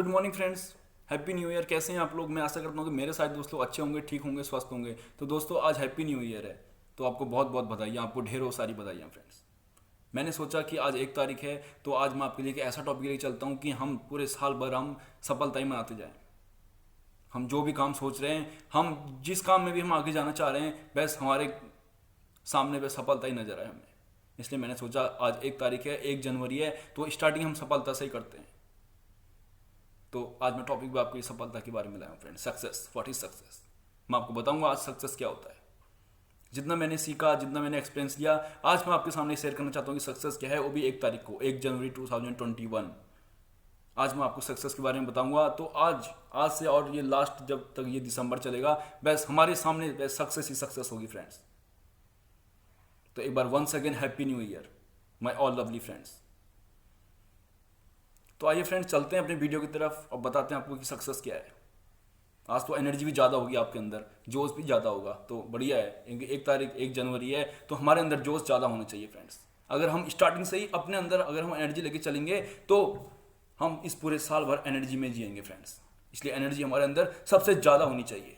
Morning friends, happy new year. कैसे हैं आप लोग? मैं आशा करता हूँ कि मेरे सारे दोस्त लोग अच्छे होंगे, ठीक होंगे, स्वस्थ होंगे। तो दोस्तों आज हैप्पी न्यू ईयर है, तो आपको बहुत बहुत बधाइयाँ, आपको ढेरों सारी बधाइयाँ फ्रेंड्स। मैंने सोचा कि आज 1 तारीख है, तो आज मैं आपके लिए एक ऐसा टॉपिक लेके चलता हूँ कि हम पूरे साल भर हम सफलता ही मनाते जाएं। हम जो भी काम सोच रहे हैं, हम जिस काम में भी हम आगे जाना चाह रहे हैं, बस हमारे सामने बस सफलता ही नजर आए हमें। इसलिए मैंने सोचा आज 1 तारीख है, 1 जनवरी है, तो स्टार्टिंग हम सफलता से ही करते हैं। तो आज मैं टॉपिक भी आपको सफलता के बारे में लाया हूँ friend. Success, what is success. मैं आपको बताऊंगा आज सक्सेस क्या होता है। जितना मैंने सीखा, जितना मैंने एक्सपीरियंस लिया, आज मैं आपके सामने शेयर करना चाहता हूँ कि सक्सेस क्या है, वो भी 1 तारीख को, 1 जनवरी 2021। आज मैं आपको सक्सेस के बारे में बताऊंगा। तो आज से और ये लास्ट जब तक ये दिसंबर चलेगा, बस हमारे सामने बस सक्सेस ही सक्सेस होगी फ्रेंड्स। तो एक बार once again happy new year my all lovely friends. तो आइए फ्रेंड्स, चलते हैं अपने वीडियो की तरफ और बताते हैं आपको कि सक्सेस क्या है। आज तो एनर्जी भी ज़्यादा होगी आपके अंदर, जोश भी ज़्यादा होगा, तो बढ़िया है क्योंकि 1 तारीख 1 जनवरी है, तो हमारे अंदर जोश ज़्यादा होना चाहिए फ्रेंड्स। अगर हम स्टार्टिंग से ही अपने अंदर अगर हम एनर्जी लेके चलेंगे, तो हम इस पूरे साल भर एनर्जी में जिएंगे फ्रेंड्स। इसलिए एनर्जी हमारे अंदर सबसे ज़्यादा होनी चाहिए।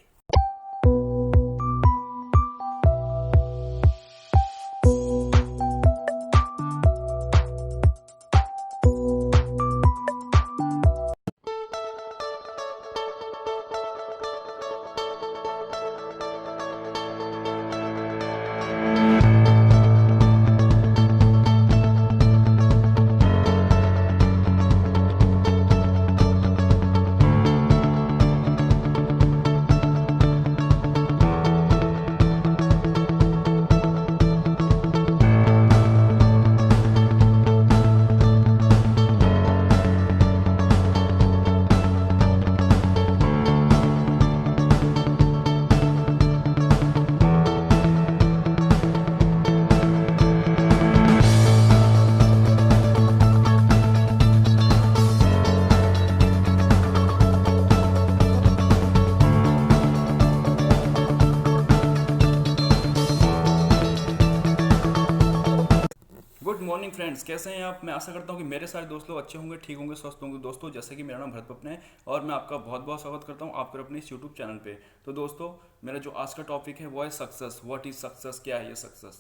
गुड मॉर्निंग फ्रेंड्स, कैसे हैं आप? मैं आशा करता हूँ कि मेरे सारे दोस्त लोग अच्छे होंगे, ठीक होंगे, स्वस्थ होंगे। दोस्तों जैसे कि मेरा नाम भरत पपन है और मैं आपका बहुत बहुत स्वागत करता हूँ आपके अपने इस यूट्यूब चैनल पे। तो दोस्तों मेरा जो आज का टॉपिक है वो है सक्सेस। What is success? क्या है ये सक्सेस?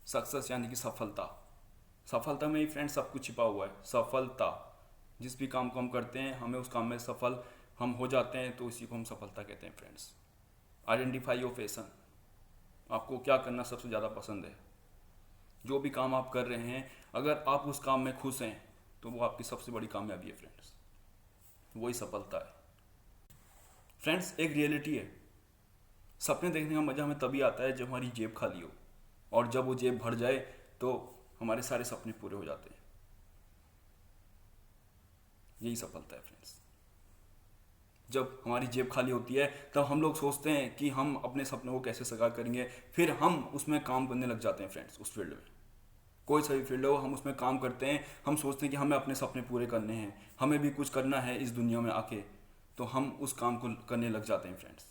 सक्सेस यानी कि सफलता। सफलता में ही फ्रेंड्स सब कुछ छिपा हुआ है। सफलता, जिस भी काम को हम करते हैं, हमें उस काम में सफल हम हो जाते हैं, तो इसी को हम सफलता कहते हैं फ्रेंड्स। Identify your passion. आपको क्या करना सबसे ज़्यादा पसंद है? जो भी काम आप कर रहे हैं, अगर आप उस काम में खुश हैं, तो वो आपकी सबसे बड़ी कामयाबी है फ्रेंड्स। वही सफलता है फ्रेंड्स। एक रियलिटी है, सपने देखने का मजा हमें तभी आता है जब हमारी जेब खाली हो, और जब वो जेब भर जाए तो हमारे सारे सपने पूरे हो जाते हैं। यही सफलता है फ्रेंड्स। जब हमारी जेब खाली होती है तब हम लोग सोचते हैं कि हम अपने सपनों को कैसे साकार करेंगे, फिर हम उसमें काम करने लग जाते हैं फ्रेंड्स। उस फील्ड में, कोई सा भी फील्ड हो, हम उसमें काम करते हैं। हम सोचते हैं कि हमें अपने सपने पूरे करने हैं, हमें भी कुछ करना है इस दुनिया में आके, तो हम उस काम को करने लग जाते हैं फ्रेंड्स।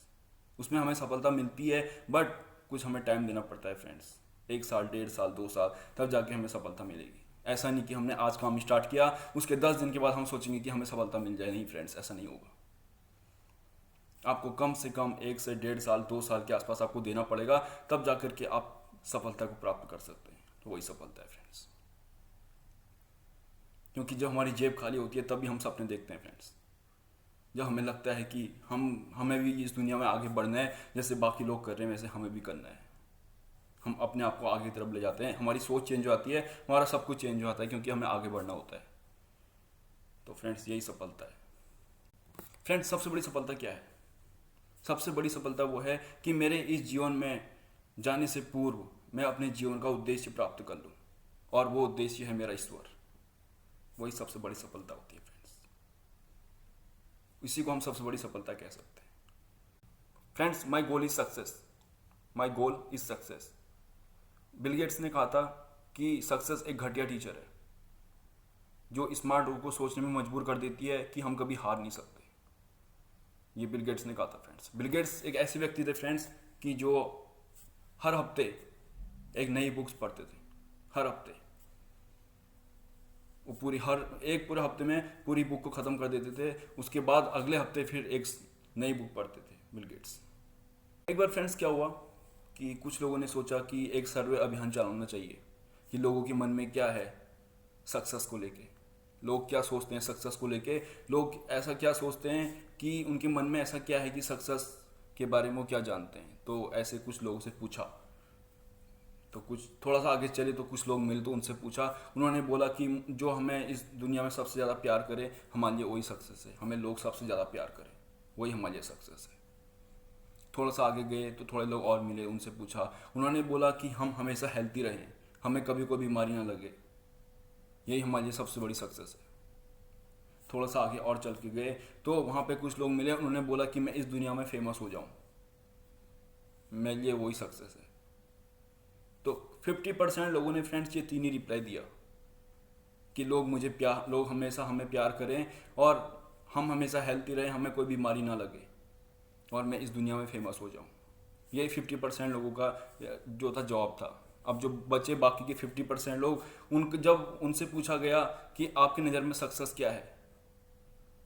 उसमें हमें सफलता मिलती है, बट कुछ हमें टाइम देना पड़ता है फ्रेंड्स। 1 साल, 1.5 साल, 2 साल, तब जाके हमें सफलता मिलेगी। ऐसा नहीं कि हमने आज काम स्टार्ट किया, उसके 10 दिन के बाद हम सोचेंगे कि हमें सफलता मिल जाए। नहीं फ्रेंड्स, ऐसा नहीं होगा। आपको कम से कम 1 से 1.5 साल, 2 साल के आसपास आपको देना पड़ेगा, तब जाकर के आप सफलता को प्राप्त कर सकते हैं। तो वही सफलता है फ्रेंड्स। क्योंकि जब हमारी जेब खाली होती है तब भी हम सपने देखते हैं फ्रेंड्स। जब हमें लगता है कि हमें भी इस दुनिया में आगे बढ़ना है, जैसे बाकी लोग कर रहे हैं वैसे हमें भी करना है, हम अपने आप को आगे की तरफ ले जाते हैं। हमारी सोच चेंज हो जाती है, हमारा सब कुछ चेंज हो जाता है, क्योंकि हमें आगे बढ़ना होता है। तो फ्रेंड्स यही सफलता है। फ्रेंड्स सबसे बड़ी सफलता क्या है? सबसे बड़ी सफलता वो है कि मेरे इस जीवन में जाने से पूर्व मैं अपने जीवन का उद्देश्य प्राप्त कर लूँ, और वो उद्देश्य है मेरा ईश्वर। वही सबसे बड़ी सफलता होती है फ्रेंड्स। इसी को हम सबसे बड़ी सफलता कह सकते हैं friends. My goal is success. My goal is success. Bill Gates ने कहा था कि सक्सेस एक घटिया टीचर है जो स्मार्ट लोगों को सोचने में मजबूर कर देती है कि हम कभी हार नहीं सकते। ये बिल गेट्स ने कहा था फ्रेंड्स। बिल गेट्स एक ऐसे व्यक्ति थे फ्रेंड्स कि जो हर हफ्ते एक नई बुक्स पढ़ते थे। हर हफ्ते वो पूरे हफ्ते में पूरी बुक को ख़त्म कर देते थे। उसके बाद अगले हफ्ते फिर एक नई बुक पढ़ते थे, बिल गेट्स। एक बार फ्रेंड्स क्या हुआ कि कुछ लोगों ने सोचा कि एक सर्वे अभियान चलाना चाहिए कि लोगों के मन में क्या है सक्सेस को लेके, लोग क्या सोचते हैं सक्सेस को लेके, लोग ऐसा क्या सोचते हैं कि उनके मन में ऐसा क्या है कि सक्सेस के बारे में वो क्या जानते हैं। तो ऐसे कुछ लोगों से पूछा, तो कुछ थोड़ा सा आगे चले तो कुछ लोग मिले तो उनसे पूछा। उन्होंने बोला कि जो हमें इस दुनिया में सबसे ज़्यादा प्यार करे हमारे लिए वही सक्सेस है, हमें लोग सबसे ज़्यादा प्यार करें वही हमारे लिए सक्सेस है। थोड़ा सा आगे गए तो थोड़े लोग और मिले, उनसे पूछा। उन्होंने बोला कि हम हमेशा हेल्थी रहें, हमें कभी कोई बीमारी ना लगे, यही हमारे लिए सबसे बड़ी सक्सेस है। थोड़ा सा आगे और चल के गए तो वहाँ पे कुछ लोग मिले, उन्होंने बोला कि मैं इस दुनिया में फेमस हो जाऊँ, मेरे लिए वही सक्सेस है। तो 50% लोगों ने फ्रेंड्स ये तीन ही रिप्लाई दिया कि लोग हमेशा हमें प्यार करें और हम हमेशा हेल्थी रहें, हमें कोई बीमारी ना लगे और मैं इस दुनिया में फेमस हो जाऊँ। यही 50% लोगों का जो था जवाब था। अब जो बचे बाकी के 50% लोग, जब उनसे पूछा गया कि आपकी नज़र में सक्सेस क्या है,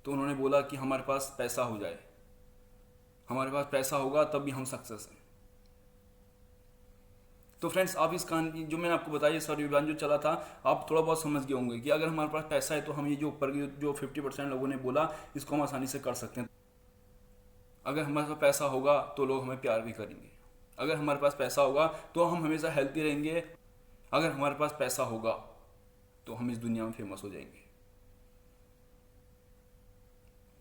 तो उन्होंने बोला कि हमारे पास पैसा हो जाए, हमारे पास पैसा होगा तब भी हम सक्सेस हैं। तो फ्रेंड्स, आप इस कहानी जो मैंने आपको बताया सर्वे अभियान जो चला था, आप थोड़ा बहुत समझ गए होंगे कि अगर हमारे पास पैसा है तो हम ये जो ऊपर जो 50% लोगों ने बोला इसको हम आसानी से कर सकते हैं। अगर हमारे पास पैसा होगा तो लोग हमें प्यार भी करेंगे, अगर हमारे पास पैसा होगा तो हम हमेशा हेल्थी रहेंगे, अगर हमारे पास पैसा होगा तो हम इस दुनिया में फेमस हो जाएंगे।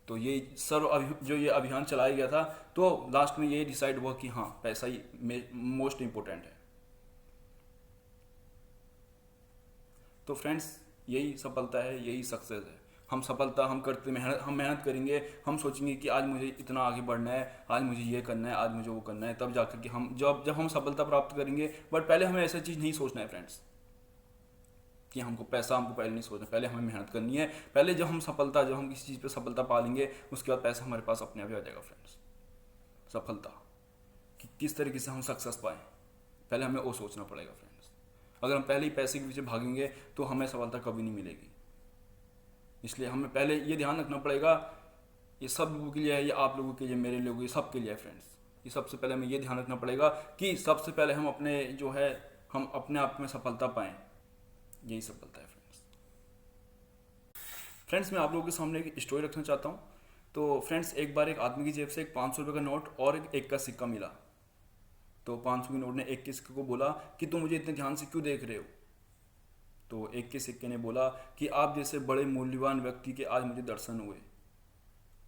तो ये जो ये अभियान चलाया गया था, तो लास्ट में ये डिसाइड हुआ कि हाँ, पैसा ही मोस्ट इम्पोर्टेंट है। तो फ्रेंड्स, यही सफलता है, यही सक्सेस है। हम मेहनत करेंगे, हम सोचेंगे कि आज मुझे इतना आगे बढ़ना है, आज मुझे ये करना है, आज मुझे वो करना है, तब जाकर के हम जब हम सफलता प्राप्त करेंगे। बट पहले हमें ऐसा चीज़ नहीं सोचना है फ्रेंड्स कि हमको पहले नहीं सोचना, पहले हमें मेहनत करनी है। पहले जब हम किसी चीज़ पे सफलता पा लेंगे, उसके बाद पैसा हमारे पास अपने आप ही आ जाएगा फ्रेंड्स। सफलता कि किस तरीके से हम सक्सेस पाएँ, पहले हमें वो सोचना पड़ेगा फ्रेंड्स। अगर हम पहले ही पैसे के पीछे भागेंगे तो हमें सफलता कभी नहीं मिलेगी। इसलिए हमें पहले ये ध्यान रखना पड़ेगा, ये सब लोगों के लिए है, ये आप लोगों के लिए, मेरे लोगों के, सब के लिए है फ्रेंड्स। ये सबसे पहले हमें ये ध्यान रखना पड़ेगा कि सबसे पहले हम अपने आप में सफलता पाएँ, यही सफलता है फ्रेंड्स। फ्रेंड्स, मैं आप लोगों के सामने एक स्टोरी रखना चाहता हूँ। तो फ्रेंड्स, एक बार एक आदमी की जेब से एक 500 रुपये का नोट और एक का सिक्का मिला। तो 500 के नोट ने एक के सिक्के को बोला कि तुम मुझे इतने ध्यान से क्यों देख रहे हो। तो एक के सिक्के ने बोला कि आप जैसे बड़े मूल्यवान व्यक्ति के आज मुझे दर्शन हुए,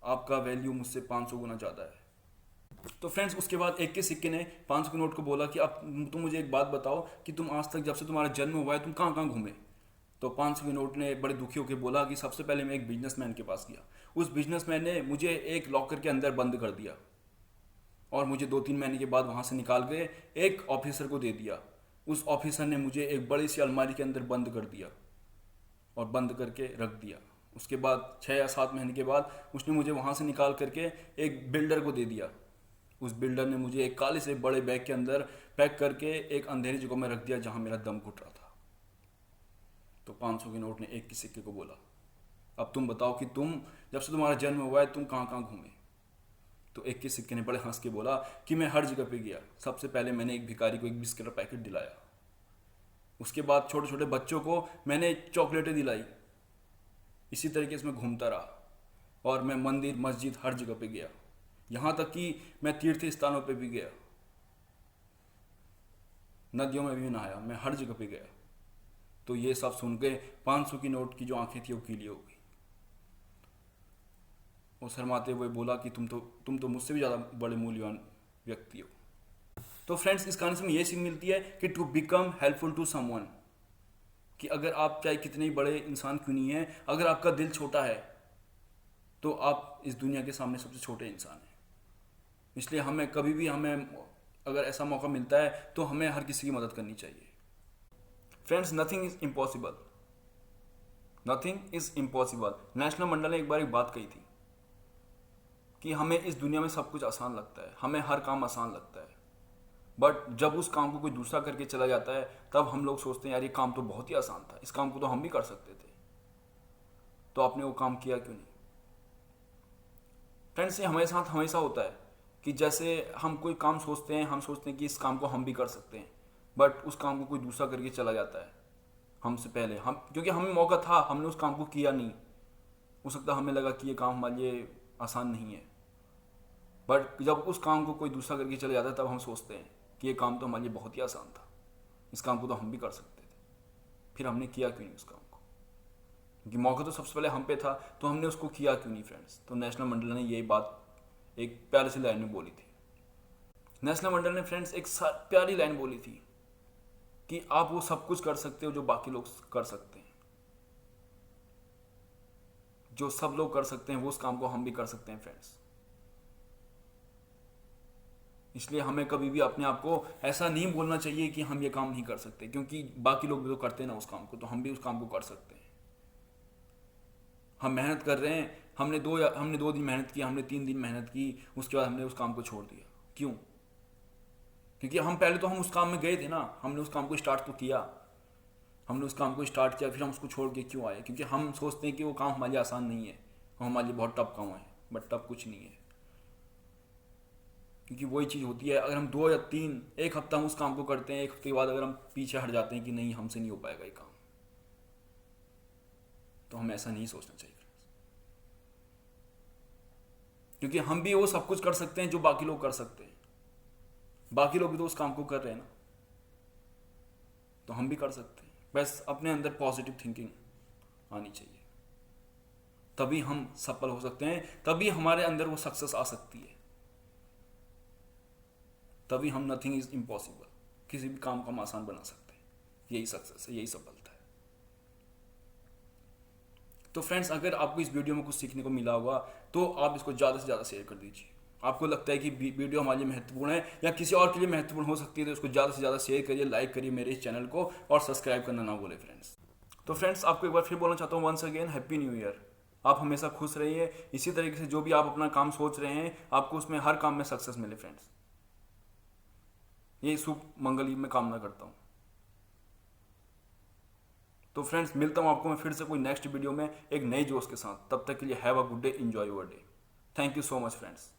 आपका वैल्यू मुझसे 500 गुना ज़्यादा है। तो फ्रेंड्स, उसके बाद एक के सिक्के ने 500 के नोट को बोला कि अब तुम मुझे एक बात बताओ कि तुम आज तक जब से तुम्हारा जन्म हुआ है तुम कहाँ कहाँ घूमे। तो 500 के नोट ने बड़े दुखी होकर बोला कि सबसे पहले मैं एक बिजनेसमैन के पास गया, उस बिजनेसमैन ने मुझे एक लॉकर के अंदर बंद कर दिया और मुझे 2-3 महीने के बाद वहाँ से निकाल के एक ऑफिसर को दे दिया। उस ऑफिसर ने मुझे एक बड़ी सी अलमारी के अंदर बंद कर दिया और बंद करके रख दिया। उसके बाद 6 या 7 महीने के बाद उसने मुझे वहाँ से निकाल करके एक बिल्डर को दे दिया। उस बिल्डर ने मुझे एक काले से बड़े बैग के अंदर पैक करके एक अंधेरी जगह में रख दिया जहाँ मेरा दम घुट रहा था। तो 500 के नोट ने एक के सिक्के को बोला, अब तुम बताओ कि तुम जब से तुम्हारा जन्म हुआ है तुम कहाँ कहाँ घूमे। तो एक के सिक्के ने बड़े हंस के बोला कि मैं हर जगह पे गया। सबसे पहले मैंने एक भिखारी को एक बिस्किट का पैकेट दिलाया, उसके बाद छोटे छोटे बच्चों को मैंने चॉकलेटें दिलाई। इसी तरीके से मैं घूमता रहा और मैं मंदिर मस्जिद हर जगह पे गया, यहाँ तक कि मैं तीर्थ स्थानों पे भी गया, नदियों में भी नहाया, मैं हर जगह पे गया। तो ये सब सुन के 500 की नोट की जो आंखें थी वो गीली हो गई। वो शर्माते हुए बोला कि तुम तो मुझसे भी ज़्यादा बड़े मूल्यवान व्यक्ति हो। तो फ्रेंड्स, इस कहानी से हमें ये सीख मिलती है कि to become helpful to someone, कि अगर आप चाहे कितने ही बड़े इंसान क्यों नहीं है, अगर आपका दिल छोटा है तो आप इस दुनिया के सामने सबसे छोटे इंसान हैं। इसलिए हमें अगर ऐसा मौका मिलता है तो हमें हर किसी की मदद करनी चाहिए। Friends, nothing is impossible, nothing is impossible. Nelson Mandela ने एक बार एक बात कही थी कि हमें इस दुनिया में सब कुछ आसान लगता है, हमें हर काम आसान लगता है, बट जब उस काम को कोई दूसरा करके चला जाता है तब हम लोग सोचते हैं यार ये काम तो बहुत ही आसान था, इस काम को तो हम भी कर सकते थे। तो आपने वो काम किया क्यों नहीं? फ्रेंड्स, ये हमारे साथ हमेशा होता है कि जैसे हम कोई काम सोचते हैं, हम सोचते हैं कि इस काम को हम भी कर सकते हैं, बट उस काम को कोई दूसरा करके चला जाता है हमसे पहले। हम क्योंकि हमें मौका था, हमने उस काम को किया नहीं। हो सकता है हमें लगा कि ये काम हमारे लिए आसान नहीं है, बट जब उस काम को कोई दूसरा करके चला जाता है तब हम सोचते हैं कि ये काम तो हमारे लिए बहुत ही आसान था, इस काम को तो हम भी कर सकते थे, फिर हमने किया क्यों नहीं उस काम को? क्योंकि मौका तो सबसे पहले हम पे था, तो हमने उसको किया क्यों नहीं फ्रेंड्स? तो नेल्सन मंडेला ने यही बात एक प्यारी सी लाइन में बोली थी। नेल्सन मंडेला ने फ्रेंड्स एक प्यारी लाइन बोली थी कि आप वो सब कुछ कर सकते हो जो बाकी लोग कर सकते हैं। जो सब लोग कर सकते हैं वो उस काम को हम भी कर सकते हैं फ्रेंड्स। इसलिए हमें कभी भी अपने आप को ऐसा नहीं बोलना चाहिए कि हम ये काम नहीं कर सकते, क्योंकि बाकी लोग भी तो करते हैं ना उस काम को, तो हम भी उस काम को कर सकते हैं। हम मेहनत कर रहे हैं, हमने 2 दिन मेहनत की, हमने 3 दिन मेहनत की, उसके बाद हमने उस काम को छोड़ दिया। क्यों? क्योंकि हम पहले तो हम उस काम में गए थे ना, हमने उस काम को स्टार्ट तो किया, हमने उस काम को स्टार्ट किया, फिर हम उसको छोड़ के क्यों आए? क्योंकि हम सोचते हैं कि वो काम हमारे लिए आसान नहीं है, वो हमारे लिए बहुत टफ काम है, बट टफ कुछ नहीं है। क्योंकि वही चीज़ होती है, अगर हम 2 या 3 एक हफ्ता हम उस काम को करते हैं, एक हफ्ते के बाद अगर हम पीछे हट जाते हैं कि नहीं हमसे नहीं हो पाएगा ये काम, तो हमें ऐसा नहीं सोचना चाहिए। क्योंकि हम भी वो सब कुछ कर सकते हैं जो बाकी लोग कर सकते हैं, बाकी लोग भी तो उस काम को कर रहे हैं ना, तो हम भी कर सकते हैं। बस अपने अंदर पॉजिटिव थिंकिंग आनी चाहिए, तभी हम सफल हो सकते हैं, तभी हमारे अंदर वो सक्सेस आ सकती है, तभी हम नथिंग इज इम्पॉसिबल, किसी भी काम को हम आसान बना सकते हैं। यही सक्सेस है, यही सफलता है। तो फ्रेंड्स, अगर आपको इस वीडियो में कुछ सीखने को मिला होगा तो आप इसको ज़्यादा से ज़्यादा शेयर कर दीजिए। आपको लगता है कि वीडियो हमारे लिए महत्वपूर्ण है या किसी और के लिए महत्वपूर्ण हो सकती है, तो इसको ज़्यादा से ज़्यादा शेयर करिए, लाइक करिए मेरे इस चैनल को, और सब्सक्राइब करना ना भूलें फ्रेंड्स। तो फ्रेंड्स, आपको एक बार फिर बोलना चाहता हूँ, once again happy new year. आप हमेशा खुश रहिए, इसी तरीके से जो भी आप अपना काम सोच रहे हैं आपको उसमें हर काम में सक्सेस मिले फ्रेंड्स। यही शुभ मंगल में कामना करता हूँ। तो फ्रेंड्स, मिलता हूँ आपको मैं फिर से कोई नेक्स्ट वीडियो में एक नई जोश के साथ। तब तक के लिए have a good day, enjoy your day. Thank you so much friends.